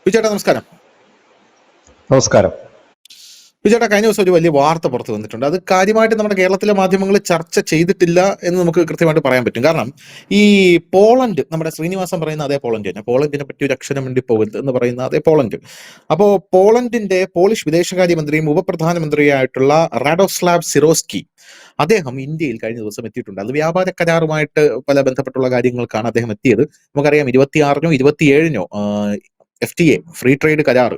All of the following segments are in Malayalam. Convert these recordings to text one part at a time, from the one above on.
വിജയേട്ടാ നമസ്കാരം. നമസ്കാരം. വിജയേട്ടാ, കഴിഞ്ഞ ദിവസം ഒരു വലിയ വാർത്ത പുറത്തു വന്നിട്ടുണ്ട്. അത് കാര്യമായിട്ട് നമ്മുടെ കേരളത്തിലെ മാധ്യമങ്ങൾ ചർച്ച ചെയ്തിട്ടില്ല എന്ന് നമുക്ക് കൃത്യമായിട്ട് പറയാൻ പറ്റും. കാരണം ഈ പോളണ്ട്, നമ്മുടെ ശ്രീനിവാസൻ പറയുന്ന അതേ പോളണ്ട് തന്നെ, പോളണ്ടിനെ പറ്റി ഒരു അക്ഷരം വേണ്ടി പോകരുത് എന്ന് പറയുന്ന അതേ പോളണ്ട്. അപ്പോ പോളണ്ടിന്റെ പോളിഷ് വിദേശകാര്യമന്ത്രിയും ഉപപ്രധാനമന്ത്രിയായിട്ടുള്ള റാഡോസ്ലാവ് സിറോസ്കി, അദ്ദേഹം ഇന്ത്യയിൽ കഴിഞ്ഞ ദിവസം എത്തിയിട്ടുണ്ട്. അത് വ്യാപാര കരാറുമായിട്ട് പല ബന്ധപ്പെട്ടുള്ള കാര്യങ്ങൾക്കാണ് അദ്ദേഹം എത്തിയത്. നമുക്കറിയാം 26-നോ 27-നോ FTA ഫ്രീ ട്രേഡ് കരാർ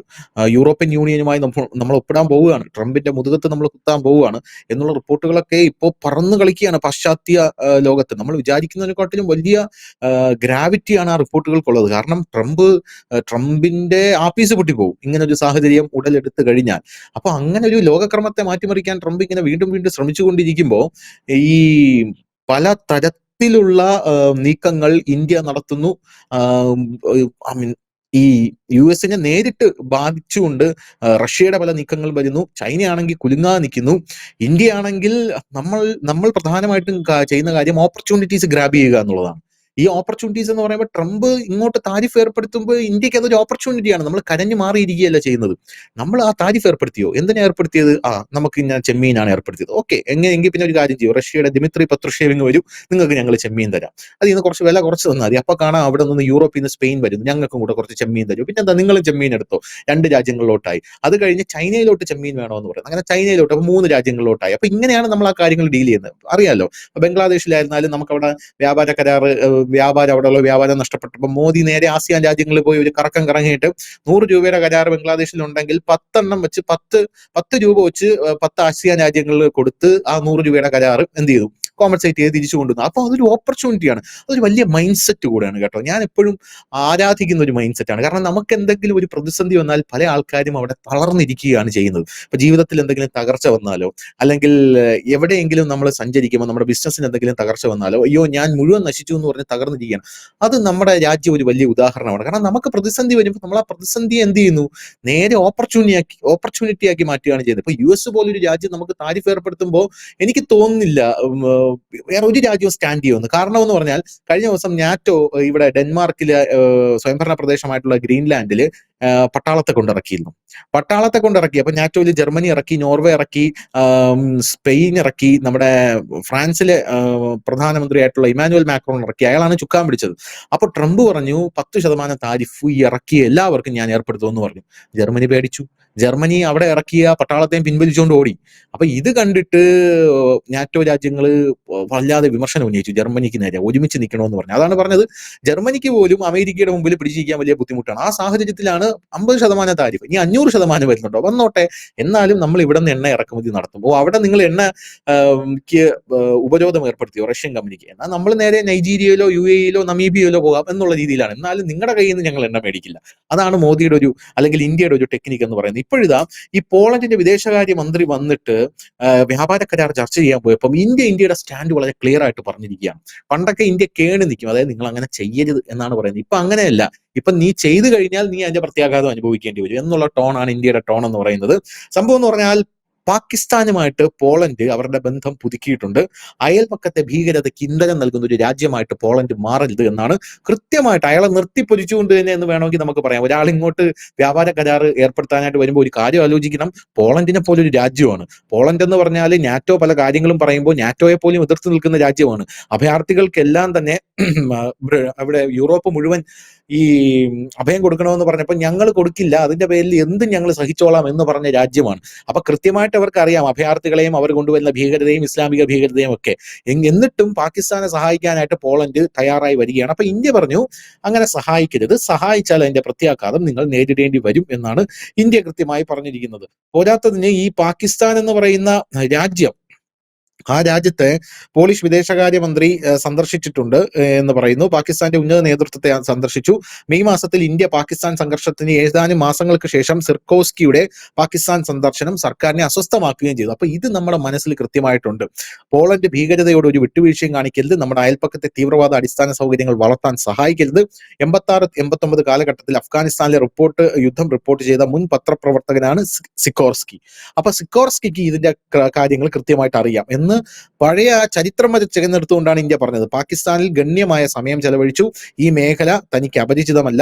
യൂറോപ്യൻ യൂണിയനുമായി നമ്മൾ ഒപ്പിടാൻ പോവുകയാണ്. ട്രംപിന്റെ മുതുകത്ത് നമ്മൾ കുത്താൻ പോവുകയാണ് എന്നുള്ള റിപ്പോർട്ടുകളൊക്കെ ഇപ്പോൾ പറന്നു കളിക്കുകയാണ് പാശ്ചാത്യ ലോകത്ത്. നമ്മൾ വിചാരിക്കുന്നതിനെക്കാട്ടിലും വലിയ ഗ്രാവിറ്റിയാണ് ആ റിപ്പോർട്ടുകൾക്കുള്ളത്. കാരണം ട്രംപിന്റെ ആഫീസ് പൊട്ടിപ്പോകും ഇങ്ങനെ ഒരു സാഹചര്യം ഉടലെടുത്ത് കഴിഞ്ഞാൽ. അപ്പൊ അങ്ങനെ ഒരു ലോകക്രമത്തെ മാറ്റിമറിക്കാൻ ട്രംപ് ഇങ്ങനെ വീണ്ടും വീണ്ടും ശ്രമിച്ചുകൊണ്ടിരിക്കുമ്പോൾ ഈ പല തരത്തിലുള്ള നീക്കങ്ങൾ ഇന്ത്യ നടത്തുന്നു. ഐ മീൻ, ഈ US-നെ നേരിട്ട് ബാധിച്ചുകൊണ്ട് റഷ്യയുടെ പല നീക്കങ്ങൾ വരുന്നു. ചൈനയാണെങ്കിൽ കുലുങ്ങാതെ നിൽക്കുന്നു. ഇന്ത്യ ആണെങ്കിൽ നമ്മൾ പ്രധാനമായിട്ടും ചെയ്യുന്ന കാര്യം ഓപ്പർച്യൂണിറ്റീസ് ഗ്രാബ് ചെയ്യുക എന്നുള്ളതാണ്. ഈ ഓപ്പർച്യൂണിറ്റീസ് എന്ന് പറയുമ്പോൾ ട്രംപ് ഇങ്ങോട്ട് താരിഫ് ഏർപ്പെടുത്തുമ്പോൾ ഇന്ത്യക്ക് അതൊരു ഓപ്പർച്യൂണിറ്റിയാണ്. നമ്മൾ കരഞ്ഞു മാറിയിരിക്കുകയല്ല ചെയ്യുന്നത്. നമ്മൾ ആ താരിഫ് ഏർപ്പെടുത്തിയോ? എന്തിനാ ഏർപ്പെടുത്തിയത്? നമുക്ക് ഇങ്ങനെ ചെമ്മീനാണ് ഏർപ്പെടുത്തിയത്. ഓക്കെ, എങ്കിൽ പിന്നെ ഒരു കാര്യം ചെയ്യും, റഷ്യയുടെ ദിമിത്രി പത്രുഷേവിങ് വരും, നിങ്ങൾക്ക് ഞങ്ങൾ ചെമ്മീൻ തരാം, അതിൽ നിന്ന് കുറച്ച് വില കുറച്ച് തന്നാൽ മതി. അപ്പൊ കാണാം അവിടെ നിന്ന് യൂറോപ്പിൽ നിന്ന് സ്പെയിൻ വരുന്നു, ഞങ്ങൾക്കും കൂടെ കുറച്ച് ചെമ്മീൻ തരും. പിന്നെ എന്താ, നിങ്ങളും ചെമ്മീൻ എടുത്തോ. 2 രാജ്യങ്ങളിലോട്ടായി. അത് കഴിഞ്ഞ് ചൈനയിലോട്ട് ചെമ്മീൻ വേണമെന്ന് പറയുന്നത്, അങ്ങനെ ചൈനയിലോട്ട്, അപ്പൊ 3 രാജ്യങ്ങളിലോട്ടായി. അപ്പൊ ഇങ്ങനെയാണ് നമ്മൾ ആ കാര്യങ്ങൾ ഡീൽ ചെയ്യുന്നത്. അറിയാലോ, ബംഗ്ലാദേശിലായിരുന്നാലും നമുക്കവിടെ വ്യാപാര കരാറ്, അവിടെയുള്ള വ്യാപാരം നഷ്ടപ്പെട്ടപ്പോൾ മോദി നേരെ ആസിയാൻ രാജ്യങ്ങളിൽ പോയി ഒരു കറക്കം കറങ്ങിയിട്ട് 100 രൂപയുടെ കരാർ ബംഗ്ലാദേശിൽ ഉണ്ടെങ്കിൽ 10 എണ്ണം വെച്ച് 10 രൂപ വെച്ച് 10 ആസിയാൻ രാജ്യങ്ങളിൽ കൊടുത്ത് ആ 100 രൂപയുടെ കരാർ എന്ത് ചെയ്തു, കോമ്പൻസേറ്റ് ചെയ്ത് തിരിച്ചു കൊണ്ടുവന്നു. അപ്പൊ അതൊരു ഓപ്പർച്യൂണിറ്റിയാണ്. അതൊരു വലിയ മൈൻഡ് സെറ്റ് കൂടെയാണ് കേട്ടോ. ഞാൻ എപ്പോഴും ആരാധിക്കുന്ന ഒരു മൈൻഡ് സെറ്റാണ്. കാരണം നമുക്ക് എന്തെങ്കിലും ഒരു പ്രതിസന്ധി വന്നാൽ പല ആൾക്കാരും അവിടെ തളർന്നിരിക്കുകയാണ് ചെയ്യുന്നത്. ഇപ്പൊ ജീവിതത്തിൽ എന്തെങ്കിലും തകർച്ച വന്നാലോ, അല്ലെങ്കിൽ എവിടെയെങ്കിലും നമ്മൾ സഞ്ചരിക്കുമ്പോൾ നമ്മുടെ ബിസിനസ്സിന് എന്തെങ്കിലും തകർച്ച വന്നാലോ, അയ്യോ ഞാൻ മുഴുവൻ നശിച്ചു എന്ന് പറഞ്ഞ് തകർന്നിരിക്കുകയാണ്. അത് നമ്മുടെ രാജ്യം ഒരു വലിയ ഉദാഹരണമാണ്. കാരണം നമുക്ക് പ്രതിസന്ധി വരുമ്പോൾ നമ്മൾ ആ പ്രതിസന്ധിയെ എന്ത് ചെയ്യുന്നു, നേരെ ഓപ്പർച്യൂണിറ്റി ആക്കി മാറ്റുകയാണ് ചെയ്യുന്നത്. ഇപ്പൊ US പോലൊരു രാജ്യം നമുക്ക് താരിഫ് ഏർപ്പെടുത്തുമ്പോൾ എനിക്ക് തോന്നുന്നില്ല വേറെ ഒരു രാജ്യവും സ്റ്റാൻഡ് ചെയ്യുമെന്ന്. കാരണം എന്ന് പറഞ്ഞാൽ കഴിഞ്ഞ ദിവസം നാറ്റോ ഇവിടെ ഡെൻമാർക്കിലെ സ്വയംഭരണ പ്രദേശമായിട്ടുള്ള ഗ്രീൻലാൻഡില് പട്ടാളത്തെ കൊണ്ടിറക്കി. അപ്പൊ നാറ്റോയിൽ ജർമ്മനി ഇറക്കി, നോർവേ ഇറക്കി, സ്പെയിൻ ഇറക്കി, നമ്മുടെ ഫ്രാൻസിലെ പ്രധാനമന്ത്രിയായിട്ടുള്ള ഇമാനുവൽ മാക്രോൺ ഇറക്കി. അയാളാണ് ചുക്കാൻ പിടിച്ചത്. അപ്പൊ ട്രംപ് പറഞ്ഞു 10% താരിഫ് ഈ ഇറക്കിയ എല്ലാവർക്കും ഞാൻ ഏർപ്പെടുത്തുമെന്ന് പറഞ്ഞു. ജർമ്മനി പേടിച്ചു. ജർമ്മനി അവിടെ ഇറക്കിയ പട്ടാളത്തെയും പിൻവലിച്ചുകൊണ്ട് ഓടി. അപ്പൊ ഇത് കണ്ടിട്ട് നാറ്റോ രാജ്യങ്ങള് വല്ലാതെ വിമർശനം ഉന്നയിച്ചു ജർമ്മനിക്ക് നേരെ. ഒരുമിച്ച് നിൽക്കണമെന്ന് പറഞ്ഞു. അതാണ് പറഞ്ഞത്, ജർമ്മനിക്ക് പോലും അമേരിക്കയുടെ മുമ്പിൽ പിടിച്ചിരിക്കാൻ വലിയ ബുദ്ധിമുട്ടാണ്. ആ സാഹചര്യത്തിലാണ് 50% താരിഫ്. ഇനി 500% വരുന്നുണ്ടോ, വന്നോട്ടെ, എന്നാലും നമ്മൾ ഇവിടെ നിന്ന് എണ്ണ ഇറക്കുമതി നടത്തും. അവിടെ നിങ്ങൾ എണ്ണയ്ക്ക് ഉപരോധം ഏർപ്പെടുത്തിയോ റഷ്യൻ കമ്പനിക്ക്, എന്നാൽ നമ്മൾ നേരെ നൈജീരിയയിലോ UAE-യിലോ നമീബിയയിലോ പോകാം എന്നുള്ള രീതിയിലാണ്. എന്നാലും നിങ്ങളുടെ കയ്യിൽ നിന്ന് ഞങ്ങൾ എണ്ണ മേടിക്കില്ല. അതാണ് മോദിയുടെ ഒരു, അല്ലെങ്കിൽ ഇന്ത്യയുടെ ഒരു ടെക്നിക്ക് എന്ന് പറയുന്നത്. ഇപ്പോഴിതാ ഈ പോളണ്ടിന്റെ വിദേശകാര്യ മന്ത്രി വന്നിട്ട് വ്യാപാര കരാർ ചർച്ച ചെയ്യാൻ പോയപ്പം ഇന്ത്യയുടെ സ്റ്റാൻഡ് വളരെ ക്ലിയർ ആയിട്ട് പറഞ്ഞിരിക്കുകയാണ്. പണ്ടൊക്കെ ഇന്ത്യ കേണി നിൽക്കും, അതായത് നിങ്ങൾ അങ്ങനെ ചെയ്യരുത് എന്നാണ് പറയുന്നത്. ഇപ്പൊ അങ്ങനെയല്ല. ഇപ്പൊ നീ ചെയ്തു കഴിഞ്ഞാൽ നീ അതിന്റെ പ്രത്യാഘാതം അനുഭവിക്കേണ്ടി വരും എന്നുള്ള ടോണാണ് ഇന്ത്യയുടെ ടോൺ എന്ന് പറയുന്നത്. സംഭവം എന്ന് പറഞ്ഞാൽ പാകിസ്ഥാനുമായിട്ട് പോളണ്ട് അവരുടെ ബന്ധം പുതുക്കിയിട്ടുണ്ട്. അയൽപക്കത്തെ ഭീകരതയ്ക്ക് ഇന്ധനം നൽകുന്ന ഒരു രാജ്യമായിട്ട് പോളണ്ട് മാറരുത് എന്നാണ് കൃത്യമായിട്ട് അയാളെ നിർത്തിപ്പൊരിച്ചുകൊണ്ട് തന്നെ എന്ന് വേണമെങ്കിൽ നമുക്ക് പറയാം. ഒരാൾ ഇങ്ങോട്ട് വ്യാപാര കരാർ ഏർപ്പെടുത്താനായിട്ട് വരുമ്പോൾ ഒരു കാര്യം ആലോചിക്കണം, പോളണ്ടിനെ പോലെ ഒരു രാജ്യമാണ്. പോളണ്ട് എന്ന് പറഞ്ഞാൽ നാറ്റോ പല കാര്യങ്ങളും പറയുമ്പോൾ നാറ്റോയെ പോലും എതിർത്ത് നിൽക്കുന്ന രാജ്യമാണ്. അഭയാർത്ഥികൾക്കെല്ലാം തന്നെ അവിടെ യൂറോപ്പ് മുഴുവൻ ഈ അഭയം കൊടുക്കണമെന്ന് പറഞ്ഞപ്പോൾ ഞങ്ങൾ കൊടുക്കില്ല, അതിന്റെ പേരിൽ എന്തും ഞങ്ങൾ സഹിച്ചോളാം എന്ന് പറഞ്ഞ രാജ്യമാണ്. അപ്പൊ കൃത്യമായിട്ട് അവർക്ക് അറിയാം അഭയാർത്ഥികളെയും അവർ കൊണ്ടുവരുന്ന ഭീകരതയും ഇസ്ലാമിക ഭീകരതയും ഒക്കെ. എന്നിട്ടും പാകിസ്ഥാനെ സഹായിക്കാനായിട്ട് പോളണ്ട് തയ്യാറായി വരികയാണ്. അപ്പൊ ഇന്ത്യ പറഞ്ഞു അങ്ങനെ സഹായിക്കരുത്, സഹായിച്ചാൽ അതിന്റെ പ്രത്യാഘാതം നിങ്ങൾ നേരിടേണ്ടി വരും എന്നാണ് ഇന്ത്യ കൃത്യമായി പറഞ്ഞിരിക്കുന്നത്. പോരാത്തതിന് ഈ പാകിസ്ഥാൻ എന്ന് പറയുന്ന രാജ്യം, ആ രാജ്യത്തെ പോളിഷ് വിദേശകാര്യമന്ത്രി സന്ദർശിച്ചിട്ടുണ്ട് എന്ന് പറയുന്നു. പാകിസ്ഥാന്റെ ഉന്നത നേതൃത്വത്തെ സന്ദർശിച്ചു. മെയ് മാസത്തിൽ ഇന്ത്യ പാകിസ്ഥാൻ സംഘർഷത്തിന് ഏതാനും മാസങ്ങൾക്ക് ശേഷം സിർക്കോസ്കിയുടെ പാകിസ്ഥാൻ സന്ദർശനം സർക്കാരിനെ അസ്വസ്ഥമാക്കുകയും ചെയ്തു. അപ്പൊ ഇത് നമ്മുടെ മനസ്സിൽ കൃത്യമായിട്ടുണ്ട്. പോളണ്ട് ഭീകരതയോട് ഒരു വിട്ടുവീഴ്ചയും കാണിക്കരുത്, നമ്മുടെ അയൽപ്പക്കത്തെ തീവ്രവാദ അടിസ്ഥാന സൗകര്യങ്ങൾ വളർത്താൻ സഹായിക്കരുത്. 86-89 കാലഘട്ടത്തിൽ അഫ്ഗാനിസ്ഥാനിലെ യുദ്ധം റിപ്പോർട്ട് ചെയ്ത മുൻ പത്രപ്രവർത്തകനാണ് സിക്കോർസ്കി. അപ്പൊ സിക്കോർസ്കിക്ക് ഇതിന്റെ കാര്യങ്ങൾ കൃത്യമായിട്ട് അറിയാം. അന്ന് പഴയ ചരിത്രം വരെ ചെയ്യുന്നിടത്തുകൊണ്ടാണ് ഇന്ത്യ പറഞ്ഞത് പാകിസ്ഥാനിൽ ഗണ്യമായ സമയം ചെലവഴിച്ചു, ഈ മേഖല തനിക്ക് അപരിചിതമല്ല,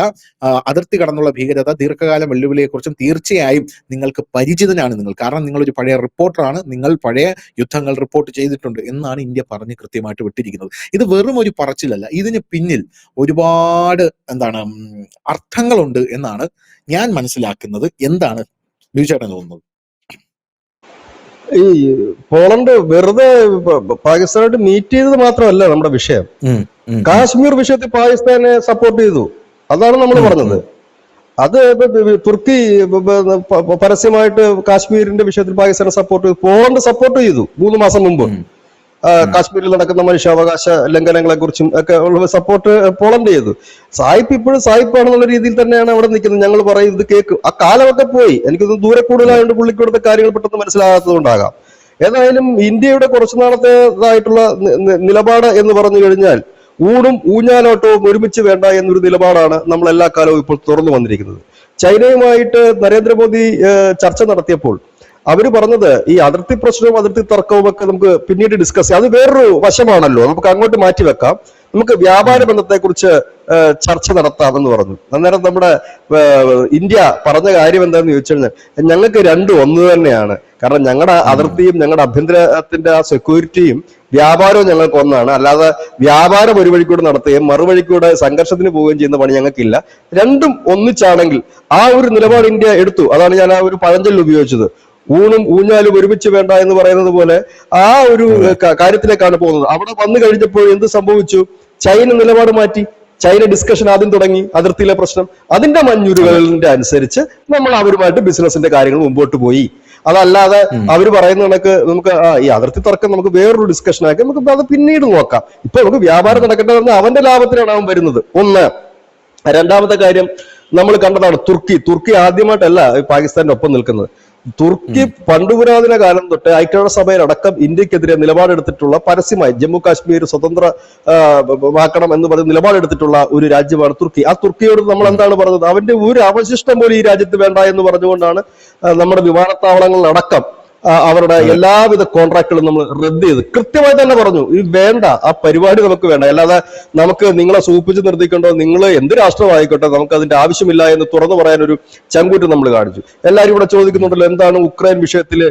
അതിർത്തി കടന്നുള്ള ഭീകരത ദീർഘകാല വെല്ലുവിളിയെക്കുറിച്ചും തീർച്ചയായും നിങ്ങൾക്ക് പരിചിതനാണ് നിങ്ങൾ, കാരണം നിങ്ങളൊരു പഴയ റിപ്പോർട്ടറാണ്, നിങ്ങൾ പഴയ യുദ്ധങ്ങൾ റിപ്പോർട്ട് ചെയ്തിട്ടുണ്ട് എന്നാണ് ഇന്ത്യ പറഞ്ഞ് കൃത്യമായിട്ട് വിട്ടിരിക്കുന്നത്. ഇത് വെറും ഒരു പറച്ചിലല്ല, ഇതിന് പിന്നിൽ ഒരുപാട് അർത്ഥങ്ങളുണ്ട് എന്നാണ് ഞാൻ മനസ്സിലാക്കുന്നത്. എന്താണ് ബിജുചേട്ടൻ തോന്നുന്നത്? ഈ പോളണ്ട് വെറുതെ പാകിസ്ഥാനായിട്ട് മീറ്റ് ചെയ്തത് മാത്രമല്ല നമ്മുടെ വിഷയം. കാശ്മീർ വിഷയത്തിൽ പാകിസ്ഥാനെ സപ്പോർട്ട് ചെയ്തു, അതാണ് നമ്മൾ പറഞ്ഞത്. അത് തുർക്കി പരസ്യമായിട്ട് കാശ്മീരിന്റെ വിഷയത്തിൽ പാകിസ്ഥാനെ സപ്പോർട്ട് ചെയ്തു, പോളണ്ട് സപ്പോർട്ട് ചെയ്തു 3 മാസം മുമ്പ്. കാശ്മീരിൽ നടക്കുന്ന മനുഷ്യാവകാശ ലംഘനങ്ങളെ കുറിച്ചും ഒക്കെ ഉള്ള സപ്പോർട്ട് പോളണ്ട് ചെയ്തു. സായിപ്പ് ഇപ്പോഴും സായിപ്പാണെന്നുള്ള രീതിയിൽ തന്നെയാണ് അവിടെ നിൽക്കുന്നത്. ഞങ്ങൾ പറയും ഇത് കേൾക്കും, ആ കാലമൊക്കെ പോയി. എനിക്കൊന്ന് ദൂരെ കൂടുതലായതുകൊണ്ട് പുള്ളിക്ക് ഇവിടുത്തെ കാര്യങ്ങൾ പെട്ടെന്ന് മനസ്സിലാകാത്തത് കൊണ്ടാകാം. ഏതായാലും ഇന്ത്യയുടെ കുറച്ചു നാളത്തേതായിട്ടുള്ള നിലപാട് എന്ന് പറഞ്ഞു കഴിഞ്ഞാൽ ഊണും ഊഞ്ഞാലോട്ടവും ഒരുമിച്ച് വേണ്ട എന്നൊരു നിലപാടാണ് നമ്മൾ എല്ലാ കാലവും ഇപ്പോൾ തുറന്നു വന്നിരിക്കുന്നത്. ചൈനയുമായിട്ട് നരേന്ദ്രമോദി ചർച്ച നടത്തിയപ്പോൾ അവര് പറഞ്ഞത് ഈ അതിർത്തി പ്രശ്നവും അതിർത്തി തർക്കവും ഒക്കെ നമുക്ക് പിന്നീട് ഡിസ്കസ് ചെയ്യാം, അത് വേറൊരു വശമാണല്ലോ, നമുക്ക് അങ്ങോട്ട് മാറ്റിവെക്കാം, നമുക്ക് വ്യാപാര ബന്ധത്തെക്കുറിച്ച് ചർച്ച നടത്താമെന്ന് പറഞ്ഞു. അന്നേരം നമ്മുടെ ഇന്ത്യ പറഞ്ഞ കാര്യം എന്താണെന്ന് ചോദിച്ചു കഴിഞ്ഞാൽ ഞങ്ങൾക്ക് രണ്ടും ഒന്ന് തന്നെയാണ്, കാരണം ഞങ്ങളുടെ അതിർത്തിയും ഞങ്ങളുടെ ആഭ്യന്തരത്തിന്റെ ആ സെക്യൂരിറ്റിയും വ്യാപാരവും ഞങ്ങൾക്ക് ഒന്നാണ്, അല്ലാതെ വ്യാപാരം ഒരു വഴിക്കൂടെ നടത്തുകയും മറുവഴിക്കൂടെ സംഘർഷത്തിന് പോവുകയും ചെയ്യുന്ന പണി ഞങ്ങൾക്കില്ല. രണ്ടും ഒന്നിച്ചാണെങ്കിൽ ആ ഒരു നിലപാട് ഇന്ത്യ എടുത്തു. അതാണ് ഞാൻ ആ ഒരു പഴഞ്ചൊല്ല് ഉപയോഗിച്ചത്, ഊണും ഊഞ്ഞാലും ഒരുമിച്ച് വേണ്ട എന്ന് പറയുന്നത് പോലെ ആ ഒരു കാര്യത്തിലേക്കാണ് പോകുന്നത്. അവിടെ വന്നു കഴിഞ്ഞപ്പോൾ എന്ത് സംഭവിച്ചു? ചൈന നിലപാട് മാറ്റി, ചൈന ഡിസ്കഷൻ ആദ്യം തുടങ്ങി അതിർത്തിയിലെ പ്രശ്നം, അതിന്റെ മഞ്ഞുരുകളുടെ അനുസരിച്ച് നമ്മൾ അവരുമായിട്ട് ബിസിനസിന്റെ കാര്യങ്ങൾ മുമ്പോട്ട് പോയി. അതല്ലാതെ അവർ പറയുന്ന കണക്ക് നമുക്ക് ഈ അതിർത്തി തർക്കം നമുക്ക് വേറൊരു ഡിസ്കഷൻ ആക്കി നമുക്ക് അത് പിന്നീട് നോക്കാം, ഇപ്പൊ നമുക്ക് വ്യാപാരം നടക്കേണ്ടതെന്ന് അവന്റെ ലാഭത്തിലാണ് അവൻ വരുന്നത്. ഒന്ന്. രണ്ടാമത്തെ കാര്യം നമ്മൾ കണ്ടതാണ് തുർക്കി ആദ്യമായിട്ടല്ല പാകിസ്ഥാന്റെ ഒപ്പം നിൽക്കുന്നത്. തുർക്കി പണ്ടുപുരാതന കാലം തൊട്ട് ഐക്യരാഷ്ട്രസഭയിലടക്കം ഇന്ത്യക്കെതിരെ നിലപാടെടുത്തിട്ടുള്ള, പരസ്യമായി ജമ്മു കാശ്മീർ സ്വതന്ത്രമാക്കണം എന്ന് പറഞ്ഞ് നിലപാടെടുത്തിട്ടുള്ള ഒരു രാജ്യമാണ് തുർക്കി. ആ തുർക്കിയോട് നമ്മൾ എന്താണ് പറഞ്ഞത്? അവന്റെ ഒരു അവശിഷ്ടം പോലും ഈ രാജ്യത്ത് വേണ്ട എന്ന് പറഞ്ഞുകൊണ്ടാണ് നമ്മുടെ വിമാനത്താവളങ്ങളിലടക്കം അവരുടെ എല്ലാവിധ കോൺട്രാക്റ്റുകളും നമ്മൾ റദ്ദ് ചെയ്ത് കൃത്യമായി തന്നെ പറഞ്ഞു, ഈ വേണ്ട, ആ പരിപാടി നമുക്ക് വേണ്ട, അല്ലാതെ നമുക്ക് നിങ്ങളെ സൂപ്പിച്ച് നിർത്തിക്കൊണ്ടോ നിങ്ങൾ എന്ത് രാഷ്ട്രമായിക്കോട്ടെ നമുക്ക് അതിന്റെ ആവശ്യമില്ല എന്ന് തുറന്നു പറയാൻ ഒരു ചങ്കൂറ്റം നമ്മൾ കാണിച്ചു. എല്ലാവരും ഇവിടെ ചോദിക്കുന്നുണ്ടല്ലോ എന്താണ് ഉക്രൈൻ വിഷയത്തിൽ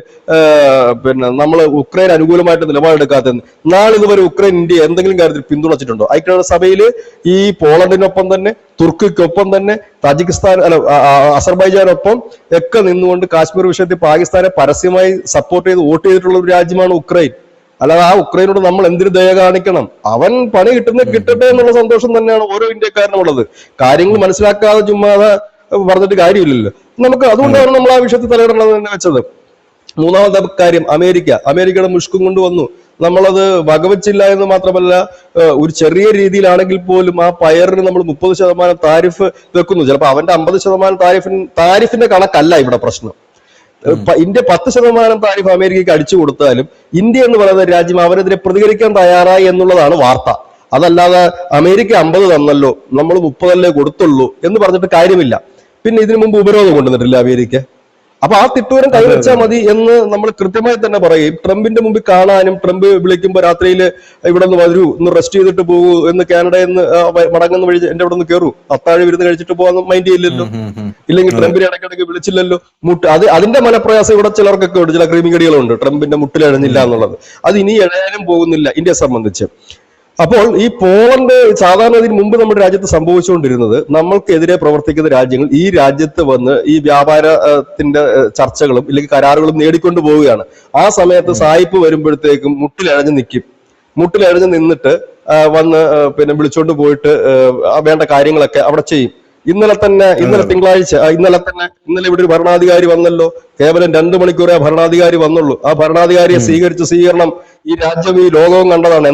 നമ്മൾ ഉക്രൈൻ അനുകൂലമായിട്ട് നിലപാടെടുക്കാത്തതെന്ന്. നാളിതുവരെ ഉക്രൈൻ ഇന്ത്യ എന്തെങ്കിലും കാര്യത്തിൽ പിന്തുണച്ചിട്ടുണ്ടോ? ഐക്യരാഷ്ട്രസഭയിൽ ഈ പോളണ്ടിനൊപ്പം തന്നെ തുർക്കിക്കൊപ്പം തന്നെ താജിക്കിസ്ഥാൻ അസർബൈജാനൊപ്പം ഒക്കെ നിന്നുകൊണ്ട് കാശ്മീർ വിഷയത്തിൽ പാകിസ്ഥാനെ പരസ്യമായി സപ്പോർട്ട് ചെയ്ത് വോട്ട് ചെയ്തിട്ടുള്ള ഒരു രാജ്യമാണ് ഉക്രൈൻ. അല്ലാതെ ആ ഉക്രൈനോട് നമ്മൾ എന്തിനു ദയ കാണിക്കണം? അവൻ പണി കിട്ടട്ടെ എന്നുള്ള സന്തോഷം തന്നെയാണ് ഓരോ ഇന്ത്യക്കാരനും ഉള്ളത്. കാര്യങ്ങൾ മനസ്സിലാക്കാതെ ചുമ്മാതെ പറഞ്ഞിട്ട് കാര്യമില്ലല്ലോ നമുക്ക്. അതുകൊണ്ടാണ് നമ്മൾ ആ വിഷയത്തിൽ തലയിടണമെന്ന് തന്നെ വെച്ചത്. മൂന്നാമത്തെ കാര്യം അമേരിക്കയുടെ മുഷ്കും കൊണ്ടുവന്നു. നമ്മളത് വകവച്ചില്ല എന്ന് മാത്രമല്ല, ഒരു ചെറിയ രീതിയിലാണെങ്കിൽ പോലും ആ പയറിന് നമ്മൾ 30% താരിഫ് വെക്കുന്നു. ചിലപ്പോൾ അവന്റെ 50% താരിഫിന്റെ കണക്കല്ല ഇവിടെ പ്രശ്നം. ഇന്ത്യ 10% താരിഫ് അമേരിക്കയ്ക്ക് അടിച്ചു കൊടുത്താലും ഇന്ത്യ എന്ന് പറയുന്ന രാജ്യം അവരെതിരെ പ്രതികരിക്കാൻ തയ്യാറായി എന്നുള്ളതാണ് വാർത്ത. അതല്ലാതെ അമേരിക്ക 50 തന്നല്ലോ നമ്മൾ 30 കൊടുത്തുള്ളൂ എന്ന് പറഞ്ഞിട്ട് കാര്യമില്ല. പിന്നെ ഇതിനു മുമ്പ് ഉപരോധം കൊണ്ടുവന്നിട്ടില്ല അമേരിക്ക. അപ്പൊ ആ തിട്ടൂരം കൈവച്ചാൽ മതി എന്ന് നമ്മൾ കൃത്യമായി തന്നെ പറയും. ട്രംപിന്റെ മുമ്പിൽ കാണാനും, ട്രംപ് വിളിക്കുമ്പോൾ രാത്രിയിൽ ഇവിടെ നിന്ന് വരൂ, ഒന്ന് റെസ്റ്റ് ചെയ്തിട്ട് പോകൂ എന്ന്, കാനഡയിൽ നിന്ന് മടങ്ങുന്ന വഴി എന്റെ ഇവിടെ നിന്ന് കയറൂ, അത്താഴ വിരുന്ന് കഴിച്ചിട്ട് പോകാൻ മൈൻഡ് ചെയ്യില്ലല്ലോ. ഇല്ലെങ്കിൽ ട്രംപിനെ ഇടയ്ക്കിടയ്ക്ക് വിളിച്ചില്ലല്ലോ. അതിന്റെ മനപ്രയാസം ഇവിടെ ചിലർക്കൊക്കെ ഉണ്ട്, ചില ക്രിമികടികളുണ്ട് ട്രംപിന്റെ മുട്ടിലഴഞ്ഞില്ല എന്നുള്ളത്. അത് ഇനി എഴയാനും പോകുന്നില്ല ഇന്ത്യയെ സംബന്ധിച്ച്. അപ്പോൾ ഈ പോളണ്ട് സാധാരണ ഇതിന് മുമ്പ് നമ്മുടെ രാജ്യത്ത് സംഭവിച്ചുകൊണ്ടിരുന്നത്, നമ്മൾക്കെതിരെ പ്രവർത്തിക്കുന്ന രാജ്യങ്ങൾ ഈ രാജ്യത്ത് വന്ന് ഈ വ്യാപാരത്തിന്റെ ചർച്ചകളും ഇല്ലെങ്കിൽ കരാറുകളും നേടിക്കൊണ്ട് പോവുകയാണ്. ആ സമയത്ത് സായിപ്പ് വരുമ്പോഴത്തേക്കും മുട്ടിലഴഞ്ഞ് നിന്നിട്ട് വന്ന് വിളിച്ചോണ്ട് പോയിട്ട് വേണ്ട കാര്യങ്ങളൊക്കെ അവിടെ ചെയ്യും. ഇന്നലെ തിങ്കളാഴ്ച ഇന്നലെ ഇവിടെ ഒരു ഭരണാധികാരി വന്നല്ലോ. കേവലം 2 മണിക്കൂറേ ഭരണാധികാരി വന്നുള്ളൂ. ആ ഭരണാധികാരിയെ സ്വീകരണം ഈ രാജ്യം ഈ ലോകവും കണ്ടതാണ്.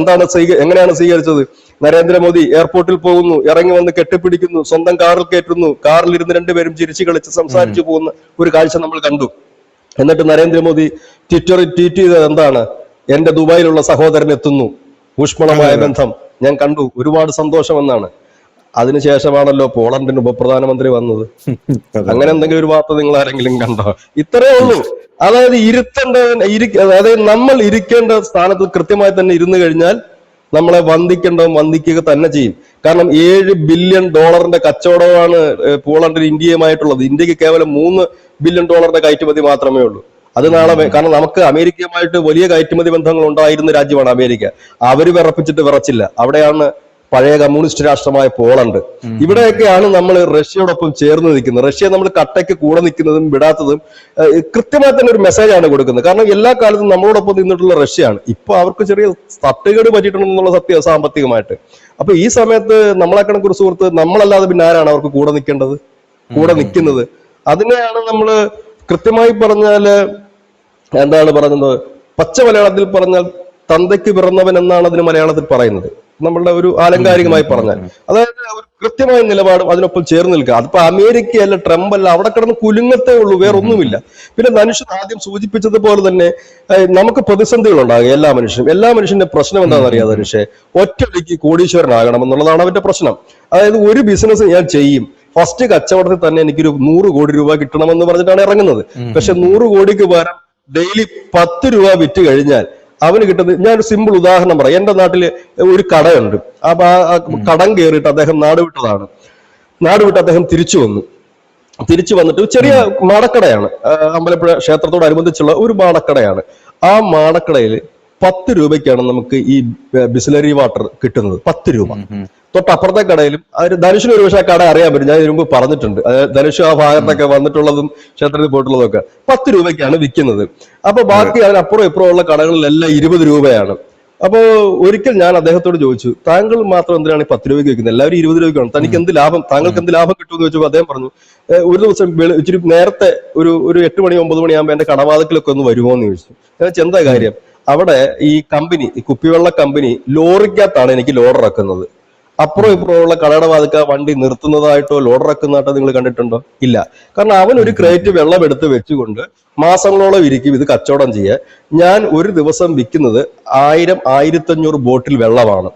എങ്ങനെയാണ് സ്വീകരിച്ചത്? നരേന്ദ്രമോദി എയർപോർട്ടിൽ പോകുന്നു, ഇറങ്ങി വന്ന് കെട്ടിപ്പിടിക്കുന്നു, സ്വന്തം കാറിൽ കയറ്റുന്നു, കാറിൽ ഇരുന്ന് 2 പേരും ചിരിച്ചു കളിച്ച് സംസാരിച്ചു പോകുന്ന ഒരു കാഴ്ച നമ്മൾ കണ്ടു. എന്നിട്ട് നരേന്ദ്രമോദി ട്വിറ്ററിൽ ട്വീറ്റ് ചെയ്തത് എന്താണ്? എന്റെ ദുബായിലുള്ള സഹോദരൻ എത്തുന്നു, ഊഷ്മളമായ ബന്ധം ഞാൻ കണ്ടു, ഒരുപാട് സന്തോഷം എന്നാണ്. അതിനുശേഷമാണല്ലോ പോളണ്ടിന് ഉപപ്രധാനമന്ത്രി വന്നത്. അങ്ങനെ എന്തെങ്കിലും ഒരു വാർത്ത നിങ്ങൾ ആരെങ്കിലും കണ്ടോ? ഇത്രയേ ഉള്ളൂ. അതായത് അതായത് നമ്മൾ ഇരിക്കേണ്ട സ്ഥാനത്ത് കൃത്യമായി തന്നെ ഇരുന്നു കഴിഞ്ഞാൽ നമ്മളെ വന്ദിക്കുക തന്നെ ചെയ്യും. കാരണം $7 ബില്യൺ കച്ചവടമാണ് പോളണ്ടിന് ഇന്ത്യയുമായിട്ടുള്ളത്. ഇന്ത്യക്ക് കേവലം $3 ബില്യൺ കയറ്റുമതി മാത്രമേ ഉള്ളൂ. അത് നാളെ കാരണം നമുക്ക് അമേരിക്കയുമായിട്ട് വലിയ കയറ്റുമതി ബന്ധങ്ങൾ ഉണ്ടായിരുന്ന രാജ്യമാണ് അമേരിക്ക. അവര് വിറച്ചില്ല. അവിടെയാണ് പഴയ കമ്മ്യൂണിസ്റ്റ് രാഷ്ട്രമായ പോളണ്ട്. ഇവിടെയൊക്കെയാണ് നമ്മൾ റഷ്യയോടൊപ്പം ചേർന്ന് നിൽക്കുന്നത്. റഷ്യ നമ്മൾ കട്ടയ്ക്ക് കൂടെ നിൽക്കുന്നതും വിടാത്തതും കൃത്യമായി തന്നെ ഒരു മെസ്സേജാണ് കൊടുക്കുന്നത്. കാരണം എല്ലാ കാലത്തും നമ്മളോടൊപ്പം നിന്നിട്ടുള്ള റഷ്യയാണ്. ഇപ്പൊ അവർക്ക് ചെറിയ തട്ടുകേട് പറ്റിയിട്ടുണ്ടെന്നുള്ള സത്യം സാമ്പത്തികമായിട്ട്. അപ്പൊ ഈ സമയത്ത് നമ്മളെ കണക്കൊരു സുഹൃത്ത്, നമ്മളല്ലാതെ പിന്നെ ആരാണ് അവർക്ക് കൂടെ നിൽക്കേണ്ടത്, കൂടെ നിൽക്കുന്നത്? അതിനെയാണ് നമ്മള് കൃത്യമായി പറഞ്ഞാല് എന്താണ് പറയുന്നത്, പച്ച മലയാളത്തിൽ പറഞ്ഞാൽ തന്തയ്ക്ക് പിറന്നവൻ എന്നാണ് അതിന് മലയാളത്തിൽ പറയുന്നത്, നമ്മളുടെ ഒരു ആലങ്കാരികമായി പറഞ്ഞാൽ. അതായത് ഒരു കൃത്യമായ നിലപാടും അതിനൊപ്പം ചേർന്ന് നിൽക്കുക. അതിപ്പോ അമേരിക്കയല്ല, ട്രംപ് അല്ല, അവിടെ കിടന്ന് കുലുങ്ങത്തേ ഉള്ളൂ, വേറൊന്നുമില്ല. പിന്നെ മനുഷ്യൻ ആദ്യം സൂചിപ്പിച്ചതുപോലെ തന്നെ നമുക്ക് പ്രതിസന്ധികൾ ഉണ്ടാകും. എല്ലാ മനുഷ്യന്റെ പ്രശ്നം എന്താണെന്ന് അറിയാതെ പക്ഷേ ഒറ്റയടിക്ക് കോടീശ്വരനാകണം എന്നുള്ളതാണ് അവന്റെ പ്രശ്നം. അതായത് ഒരു ബിസിനസ് ഞാൻ ചെയ്യും, ഫസ്റ്റ് കച്ചവടത്തിൽ തന്നെ എനിക്കൊരു 100 കോടി രൂപ കിട്ടണമെന്ന് പറഞ്ഞിട്ടാണ് ഇറങ്ങുന്നത്. പക്ഷെ 100 കോടിക്ക് പകരം ഡെയിലി 10 രൂപ വിറ്റ് കഴിഞ്ഞാൽ അവന് കിട്ടുന്നത്, ഞാനൊരു സിമ്പിൾ ഉദാഹരണം പറയാം. എന്റെ നാട്ടില് ഒരു കടയുണ്ട്. അപ്പൊ ആ കടം കയറിയിട്ട് അദ്ദേഹം നാട് വിട്ട് അദ്ദേഹം തിരിച്ചു വന്നിട്ട് ചെറിയ മാടക്കടയാണ്, അമ്പലപ്പുഴ ക്ഷേത്രത്തോടനുബന്ധിച്ചുള്ള ഒരു മാടക്കടയാണ്. ആ മാടക്കടയിൽ 10 രൂപയ്ക്കാണ് നമുക്ക് ഈ ബിസ്ലറി വാട്ടർ കിട്ടുന്നത്. 10 രൂപ. തൊട്ടപ്പുറത്തെ കടയിലും ധനുഷിന് ഒരു പക്ഷേ ആ കട അറിയാൻ പറ്റും, ഞാൻ ഇതിനു മുമ്പ് പറഞ്ഞിട്ടുണ്ട്. ധനുഷ് ആ ഭാഗത്തൊക്കെ വന്നിട്ടുള്ളതും ക്ഷേത്രത്തിൽ പോയിട്ടുള്ളതും ഒക്കെ 10 രൂപയ്ക്കാണ് വിൽക്കുന്നത്. അപ്പൊ ബാക്കി അതിനപ്പുറം ഇപ്പുറം ഉള്ള കടകളിലെല്ലാം 20 രൂപയാണ്. അപ്പൊ ഒരിക്കൽ ഞാൻ അദ്ദേഹത്തോട് ചോദിച്ചു, താങ്കൾ മാത്രം എന്തിനാണ് 10 രൂപയ്ക്ക് വെക്കുന്നത്, എല്ലാവരും 20 രൂപയ്ക്കാണ്, തനിക്ക് എന്ത് ലാഭം, താങ്കൾക്ക് എന്ത് ലാഭം കിട്ടുമെന്ന് ചോദിച്ചപ്പോൾ അദ്ദേഹം പറഞ്ഞു, ഒരു ദിവസം ഇച്ചിരി നേരത്തെ ഒരു 8 മണി 9 മണിയാകുമ്പോൾ എന്റെ കടവാതിക്കലൊക്കെ ഒന്ന് വരുമോ എന്ന് ചോദിച്ചു. ഞാൻ വെച്ചാൽ എന്താ കാര്യം, അവിടെ ഈ കുപ്പിവെള്ള കമ്പനി ലോറിക്കകത്താണ് എനിക്ക് ലോഡ് ഇറക്കുന്നത്. അപ്പുറം ഇപ്പുറമുള്ള കടയുടെ വാതിക്ക വണ്ടി നിർത്തുന്നതായിട്ടോ ലോഡ് ഇറക്കുന്നതായിട്ടോ നിങ്ങൾ കണ്ടിട്ടുണ്ടോ? ഇല്ല. കാരണം അവൻ ഒരു ക്രേറ്റ് വെള്ളം എടുത്ത് വെച്ചുകൊണ്ട് മാസങ്ങളോളം ഇരിക്കും ഇത് കച്ചവടം ചെയ്യാൻ. ഞാൻ ഒരു ദിവസം വിൽക്കുന്നത് 1000-1500 ബോട്ടിൽ വെള്ളമാണ്.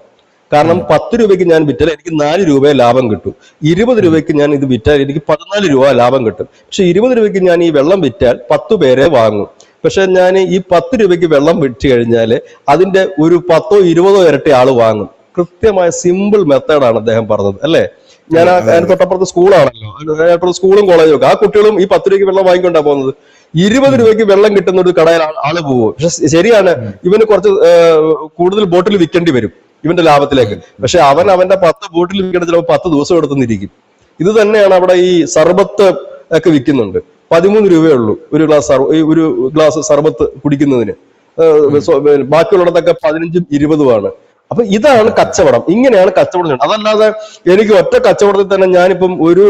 കാരണം 10 രൂപയ്ക്ക് ഞാൻ വിറ്റാൽ എനിക്ക് 4 രൂപയെ ലാഭം കിട്ടും. 20 രൂപയ്ക്ക് ഞാൻ ഇത് വിറ്റാൽ എനിക്ക് 14 രൂപ ലാഭം കിട്ടും. പക്ഷെ 20 രൂപയ്ക്ക് ഞാൻ ഈ വെള്ളം വിറ്റാൽ 10 പേരെ വാങ്ങും. പക്ഷെ ഞാൻ ഈ 10 രൂപയ്ക്ക് വെള്ളം വിറ്റ് കഴിഞ്ഞാൽ അതിന്റെ ഒരു 10-20 ഇരട്ടി ആള് വാങ്ങും. കൃത്യമായ സിമ്പിൾ മെത്തേഡാണ് അദ്ദേഹം പറഞ്ഞത്, അല്ലെ? ഞാൻ അതിന് തൊട്ടപ്പുറത്ത് സ്കൂളാണല്ലോ, സ്കൂളും കോളേജും ഒക്കെ. ആ കുട്ടികളും ഈ 10 രൂപയ്ക്ക് വെള്ളം വാങ്ങിക്കൊണ്ടാ പോകുന്നത്. 20 രൂപയ്ക്ക് വെള്ളം കിട്ടുന്ന ഒരു കടയിൽ ആള് പോകും. പക്ഷെ ശരിയാണ്, ഇവന് കുറച്ച് കൂടുതൽ ബോട്ടിൽ വിൽക്കേണ്ടി വരും ഇവന്റെ ലാഭത്തിലേക്ക്. പക്ഷെ അവന്റെ 10 ബോട്ടിൽ വിൽക്കേണ്ട ചിലപ്പോൾ 10 ദിവസം എടുത്തുന്നിരിക്കും. ഇത് തന്നെയാണ് അവിടെ ഈ സർബത്ത് ഒക്കെ വിൽക്കുന്നുണ്ട്. 13 രൂപയേ ഉള്ളൂ ഒരു ഗ്ലാസ് സർബത്ത് കുടിക്കുന്നതിന്. ബാക്കിയുള്ളിടത്തൊക്കെ 15ഉം 20ഉമാണ്. അപ്പൊ ഇതാണ് കച്ചവടം. ഇങ്ങനെയാണ് കച്ചവടം ചെയ്യുന്നത്. അതല്ലാതെ എനിക്ക് ഒറ്റ കച്ചവടത്തിൽ തന്നെ ഞാനിപ്പം ഒരു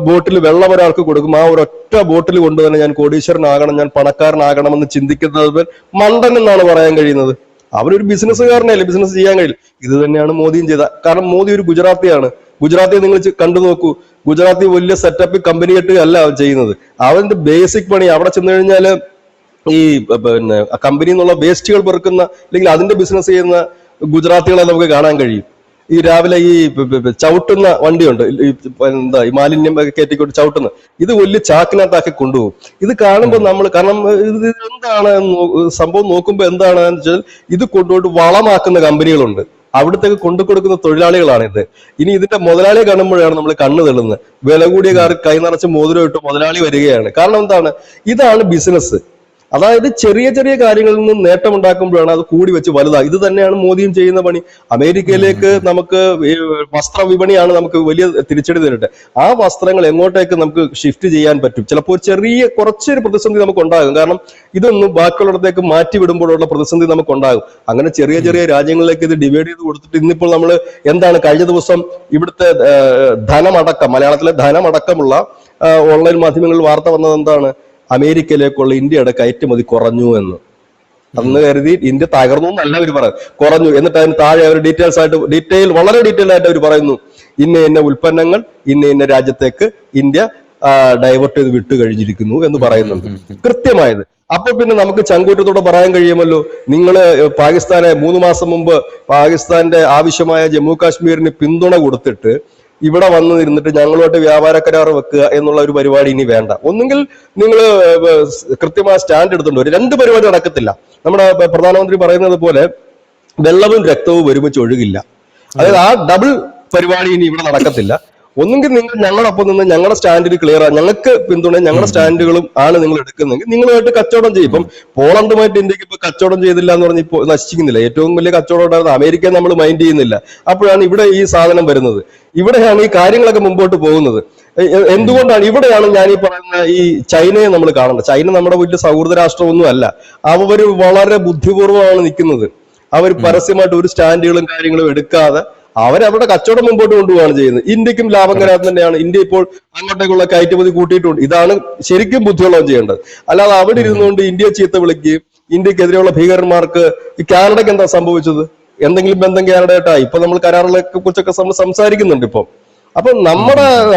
ബോട്ടിൽ വെള്ളം ഒരാൾക്ക് കൊടുക്കും, ആ ഒരൊറ്റ ബോട്ടിൽ കൊണ്ട് തന്നെ ഞാൻ കോടീശ്വരനാകണം, ഞാൻ പണക്കാരനാകണമെന്ന് ചിന്തിക്കുന്നത് മണ്ടൻ എന്നാണ് പറയാൻ കഴിയുന്നത്. അവനൊരു ബിസിനസ്സുകാരനല്ലേ, ബിസിനസ് ചെയ്യാൻ കഴിയില്ല. ഇത് തന്നെയാണ് മോദിയും ചെയ്ത. കാരണം മോദി ഒരു ഗുജറാത്തിയാണ്. ഗുജറാത്തി നിങ്ങൾ കണ്ടു നോക്കൂ. ഗുജറാത്തി വലിയ സെറ്റപ്പ് കമ്പനി കെട്ടുകയല്ല അവൻ ചെയ്യുന്നത്. അവന്റെ ബേസിക് പണി അവിടെ ചെന്ന് കഴിഞ്ഞാല് ഈ കമ്പനി എന്നുള്ള വേസ്റ്റുകൾ പെറുക്കുന്ന അല്ലെങ്കിൽ അതിന്റെ ബിസിനസ് ചെയ്യുന്ന ഗുജറാത്തികളെ നമുക്ക് കാണാൻ കഴിയും. ഈ രാവിലെ ഈ ചവിട്ടുന്ന വണ്ടിയുണ്ട്, ഈ മാലിന്യം കയറ്റിക്കൊണ്ട് ചവിട്ടുന്ന, ഇത് വലിയ ചാക്കിനകത്താക്കി കൊണ്ടുപോകും. ഇത് കാണുമ്പോൾ നമ്മൾ, കാരണം ഇത് എന്താണ് സംഭവം നോക്കുമ്പോൾ എന്താണെന്ന് വെച്ചാൽ ഇത് കൊണ്ടുപോയിട്ട് വളമാക്കുന്ന കമ്പനികളുണ്ട്, അവിടത്തേക്ക് കൊണ്ടു കൊടുക്കുന്ന തൊഴിലാളികളാണിത്. ഇനി ഇതിന്റെ മുതലാളിയെ കാണുമ്പോഴാണ് നമ്മൾ കണ്ണു തെള്ളുന്നത്. വില കൂടിയ കാർ കൈ നിറച്ച് മോതിരം ഇട്ട് മുതലാളി വരികയാണ്. കാരണം എന്താണ്, ഇതാണ് ബിസിനസ്. അതായത് ചെറിയ ചെറിയ കാര്യങ്ങളിൽ നിന്ന് നേട്ടം ഉണ്ടാക്കുമ്പോഴാണ് അത് കൂടി വെച്ച് വലുതാകും. ഇത് തന്നെയാണ് മോദിയും ചെയ്യുന്ന പണി. അമേരിക്കയിലേക്ക് നമുക്ക് വസ്ത്ര വിപണിയാണ് നമുക്ക് വലിയ തിരിച്ചടി നേരിട്ട്. ആ വസ്ത്രങ്ങൾ എങ്ങോട്ടേക്ക് നമുക്ക് ഷിഫ്റ്റ് ചെയ്യാൻ പറ്റും. ചിലപ്പോൾ കുറച്ചൊരു പ്രതിസന്ധി നമുക്ക് ഉണ്ടാകും. കാരണം ഇതൊന്നും ബാക്കിയുള്ളിടത്തേക്ക് മാറ്റി വിടുമ്പോഴുള്ള പ്രതിസന്ധി നമുക്ക് ഉണ്ടാകും. അങ്ങനെ ചെറിയ ചെറിയ രാജ്യങ്ങളിലേക്ക് ഇത് ഡിവൈഡ് ചെയ്ത് കൊടുത്തിട്ട് ഇന്നിപ്പോൾ നമ്മൾ എന്താണ്, കഴിഞ്ഞ ദിവസം ഇവിടുത്തെ ധനമടക്കം, മലയാളത്തിലെ ധനമടക്കമുള്ള ഓൺലൈൻ മാധ്യമങ്ങളിൽ വാർത്ത വന്നത് എന്താണ്, അമേരിക്കയിലേക്കുള്ള ഇന്ത്യയുടെ കയറ്റുമതി കുറഞ്ഞു എന്ന്. അന്ന് കരുതി ഇന്ത്യ തകർന്നു എന്നല്ല അവർ പറയുന്നത്, കുറഞ്ഞു. എന്നിട്ട് അതിന് താഴെ അവർ വളരെ ഡീറ്റെയിൽ ആയിട്ട് അവർ പറയുന്നു, ഇന്ന ഉൽപ്പന്നങ്ങൾ ഇന്ന രാജ്യത്തേക്ക് ഇന്ത്യ ഡൈവേർട്ട് ചെയ്ത് വിട്ടു കഴിഞ്ഞിരിക്കുന്നു എന്ന് പറയുന്നുണ്ട് കൃത്യമായത്. അപ്പൊ പിന്നെ നമുക്ക് ചങ്കൂറ്റത്തോടെ പറയാൻ കഴിയുമല്ലോ, നിങ്ങള് പാകിസ്ഥാനെ 3 മാസം മുമ്പ് പാകിസ്ഥാന്റെ ആവശ്യമായ ജമ്മു കാശ്മീരിന് പിന്തുണ കൊടുത്തിട്ട് ഇവിടെ വന്ന് ഇരുന്നിട്ട് ഞങ്ങളുമായിട്ട് വ്യാപാര കരാർ വെക്കുക എന്നുള്ള ഒരു പരിപാടി ഇനി വേണ്ട. ഒന്നുകിൽ നിങ്ങൾ കൃത്യമായ സ്റ്റാൻഡ് എടുത്തുകൊണ്ട് വരും. രണ്ട് പരിപാടി നടക്കത്തില്ല. നമ്മുടെ പ്രധാനമന്ത്രി പറയുന്നത് പോലെ വെള്ളവും രക്തവും ഒരുമിച്ച് ഒഴുകില്ല. അതായത് ആ ഡബിൾ പരിപാടി ഇനി ഇവിടെ നടക്കത്തില്ല. ഒന്നുകിൽ നിങ്ങൾ ഞങ്ങളൊപ്പം നിന്ന് ഞങ്ങളുടെ സ്റ്റാൻഡിൽ ക്ലിയർ ആണ്, ഞങ്ങൾക്ക് പിന്തുണ, ഞങ്ങളുടെ സ്റ്റാൻഡുകളും ആണ് നിങ്ങൾ എടുക്കുന്നെങ്കിൽ നിങ്ങളുമായിട്ട് കച്ചവടം ചെയ്യും. ഇപ്പം പോളണ്ടുമായിട്ട് ഇന്ത്യക്ക് ഇപ്പൊ കച്ചവടം ചെയ്തില്ല എന്ന് പറഞ്ഞ് ഇപ്പോൾ നശിക്കുന്നില്ല. ഏറ്റവും വലിയ കച്ചവടം ഉണ്ടായിരുന്നത് അമേരിക്ക നമ്മൾ മൈൻഡ് ചെയ്യുന്നില്ല. അപ്പോഴാണ് ഇവിടെ ഈ സാധനം വരുന്നത്. ഇവിടെയാണ് ഈ കാര്യങ്ങളൊക്കെ മുമ്പോട്ട് പോകുന്നത്. എന്തുകൊണ്ടാണ് ഇവിടെയാണ് ഞാൻ ഈ പറയുന്ന ഈ ചൈനയെ നമ്മൾ കാണേണ്ടത്. ചൈന നമ്മുടെ വലിയ സൗഹൃദ രാഷ്ട്രമൊന്നും അല്ല. അവർ വളരെ ബുദ്ധിപൂർവ്വമാണ് നിൽക്കുന്നത്. അവർ പരസ്യമായിട്ട് ഒരു സ്റ്റാൻഡുകളും കാര്യങ്ങളും എടുക്കാതെ അവരവരുടെ കച്ചവടം മുമ്പോട്ട് കൊണ്ടുപോവാണ് ചെയ്യുന്നത്. ഇന്ത്യക്കും ലാഭകരം തന്നെയാണ്. ഇന്ത്യ ഇപ്പോൾ അങ്ങോട്ടേക്കുള്ള കയറ്റുമതി കൂട്ടിയിട്ടുണ്ട്. ഇതാണ് ശരിക്കും ബുദ്ധിയുള്ളവൻ ചെയ്യേണ്ടത്. അല്ലാതെ അവിടെ ഇരുന്നുകൊണ്ട് ഇന്ത്യയെ ചീത്ത വിളിക്കുകയും ഇന്ത്യക്കെതിരെയുള്ള ഭീകരന്മാർക്ക് ഈ കാനഡയ്ക്ക് എന്താ സംഭവിച്ചത്? എന്തെങ്കിലും ബന്ധം കാനഡയായിട്ടായി. ഇപ്പൊ നമ്മൾ കരാറുകളെ കുറിച്ചൊക്കെ നമ്മൾ സംസാരിക്കുന്നുണ്ട് ഇപ്പം. അപ്പൊ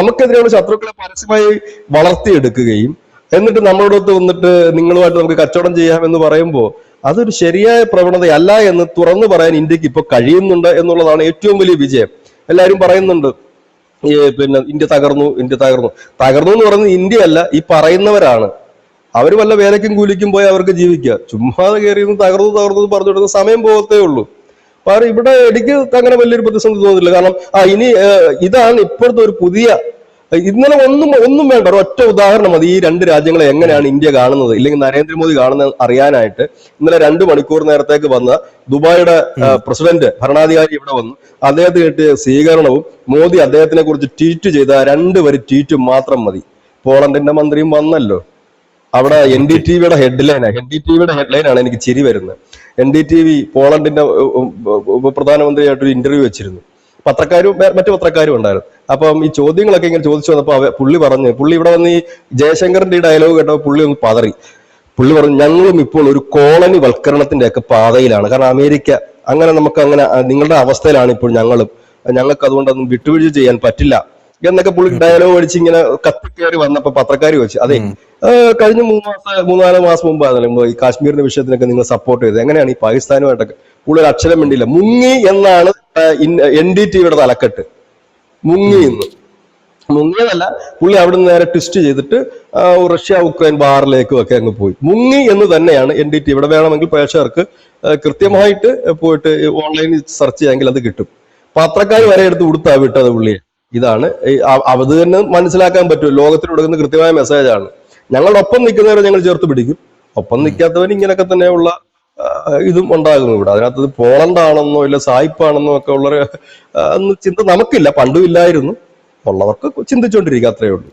നമുക്കെതിരെയുള്ള ശത്രുക്കളെ പരസ്യമായി വളർത്തിയെടുക്കുകയും എന്നിട്ട് നമ്മളോടൊത്ത് വന്നിട്ട് നിങ്ങളുമായിട്ട് നമുക്ക് കച്ചവടം ചെയ്യാം എന്ന് പറയുമ്പോൾ അതൊരു ശരിയായ പ്രവണതയല്ല എന്ന് തുറന്നു പറയാൻ ഇന്ത്യക്ക് ഇപ്പൊ കഴിയുന്നുണ്ട് എന്നുള്ളതാണ് ഏറ്റവും വലിയ വിജയം. എല്ലാവരും പറയുന്നുണ്ട് പിന്നെ ഇന്ത്യ തകർന്നു എന്ന് പറയുന്നത് ഇന്ത്യ അല്ല, ഈ പറയുന്നവരാണ്. അവർ വല്ല വേലയ്ക്കും കൂലിക്കും പോയി അവർക്ക് ജീവിക്കുക. ചുമ്മാതെ കയറി തകർന്നു പറഞ്ഞുകൊടുക്കുന്ന സമയം പോകത്തേ ഉള്ളൂ. അപ്പൊ ഇവിടെ എനിക്ക് അങ്ങനെ വലിയൊരു പ്രതിസന്ധി തോന്നുന്നില്ല. കാരണം ഇനി ഇതാണ് ഇപ്പോഴത്തെ ഒരു പുതിയ, ഇന്നലെ ഒന്നും വേണ്ട, ഒരൊറ്റ ഉദാഹരണം മതി ഈ രണ്ട് രാജ്യങ്ങളെ എങ്ങനെയാണ് ഇന്ത്യ കാണുന്നത്, ഇല്ലെങ്കിൽ നരേന്ദ്രമോദി കാണുന്നത് അറിയാനായിട്ട്. ഇന്നലെ 2 മണിക്കൂർ നേരത്തേക്ക് വന്ന ദുബായിയുടെ പ്രസിഡന്റ്, ഭരണാധികാരി ഇവിടെ വന്നു. അദ്ദേഹത്തിന് കിട്ടിയ സ്വീകരണവും മോദി അദ്ദേഹത്തിനെ കുറിച്ച് ട്വീറ്റ് ചെയ്ത 2 വരി ട്വീറ്റും മാത്രം മതി. പോളണ്ടിന്റെ മന്ത്രിയും വന്നല്ലോ. അവിടെ NDTVയുടെ ഹെഡ്ലൈനാണ് എനിക്ക് ചിരി വരുന്നത്. NDTV പോളണ്ടിന്റെ ഉപപ്രധാനമന്ത്രിയായിട്ടൊരു ഇന്റർവ്യൂ വെച്ചിരുന്നു. മറ്റു പത്രക്കാരും ഉണ്ടായിരുന്നു. അപ്പം ഈ ചോദ്യങ്ങളൊക്കെ ഇങ്ങനെ ചോദിച്ചു വന്നപ്പോ പുള്ളി ഇവിടെ വന്ന് ഈ ജയശങ്കറിന്റെ ഈ ഡയലോഗ് കേട്ടപ്പോൾ പുള്ളി ഒന്ന് പതറി. പുള്ളി പറഞ്ഞു, ഞങ്ങളും ഇപ്പോൾ ഒരു കോളനി വൽക്കരണത്തിന്റെ ഒക്കെ പാതയിലാണ്. കാരണം അമേരിക്ക അങ്ങനെ നിങ്ങളുടെ അവസ്ഥയിലാണ് ഇപ്പോൾ ഞങ്ങൾക്ക് അതുകൊണ്ടൊന്നും വിട്ടുവീഴ്ച ചെയ്യാൻ പറ്റില്ല എന്നൊക്കെ പുള്ളി ഡയലോഗ് അടിച്ച് ഇങ്ങനെ കത്തിക്കയറി വന്നപ്പോ പത്രക്കാർ വെച്ച്, അതെ കഴിഞ്ഞ 3-4 മാസം മുമ്പാണല്ലോ ഈ കാശ്മീരിന്റെ വിഷയത്തിനൊക്കെ നിങ്ങൾ സപ്പോർട്ട് ചെയ്തത്, എങ്ങനെയാണ് ഈ പാകിസ്ഥാനുമായിട്ടൊക്കെ? പുള്ളി ഒരു അക്ഷരം മിണ്ടില്ല. മുങ്ങി എന്നാണ് NDTVയുടെ തലക്കെട്ട്. മുങ്ങിയതല്ല, പുള്ളി അവിടുന്ന് നേരെ ട്വിസ്റ്റ് ചെയ്തിട്ട് റഷ്യ ഉക്രൈൻ വാറിലേക്കും ഒക്കെ അങ്ങ് പോയി. മുങ്ങി എന്ന് തന്നെയാണ് NDTV. ഇവിടെ വേണമെങ്കിൽ പ്രേക്ഷകർക്ക് കൃത്യമായിട്ട് പോയിട്ട് ഓൺലൈനിൽ സെർച്ച് ചെയ്യാമെങ്കിൽ അത് കിട്ടും. പത്രക്കാർ വരെ എടുത്ത് കൊടുത്താ വിട്ടത് പുള്ളിയെ. ഇതാണ് അത് തന്നെ മനസ്സിലാക്കാൻ പറ്റും. ലോകത്തിന് കൊടുക്കുന്ന കൃത്യമായ മെസ്സേജാണ്. ഞങ്ങളുടെ ഒപ്പം നിൽക്കുന്നവരെ ഞങ്ങൾ ചേർത്ത് പിടിക്കും, ഒപ്പം നിൽക്കാത്തവർ ഇങ്ങനെയൊക്കെ തന്നെയുള്ള ഇതും ഉണ്ടാകുന്നു ഇവിടെ. അതിനകത്ത് പോളണ്ടാണെന്നോ ഇല്ല സായിപ്പാണെന്നോ ഒക്കെ ഉള്ളൊരു ചിന്ത നമുക്കില്ല, പണ്ടും ഇല്ലായിരുന്നു. ഉള്ളവർക്ക് ചിന്തിച്ചുകൊണ്ടിരിക്കുക, അത്രയേ ഉള്ളൂ.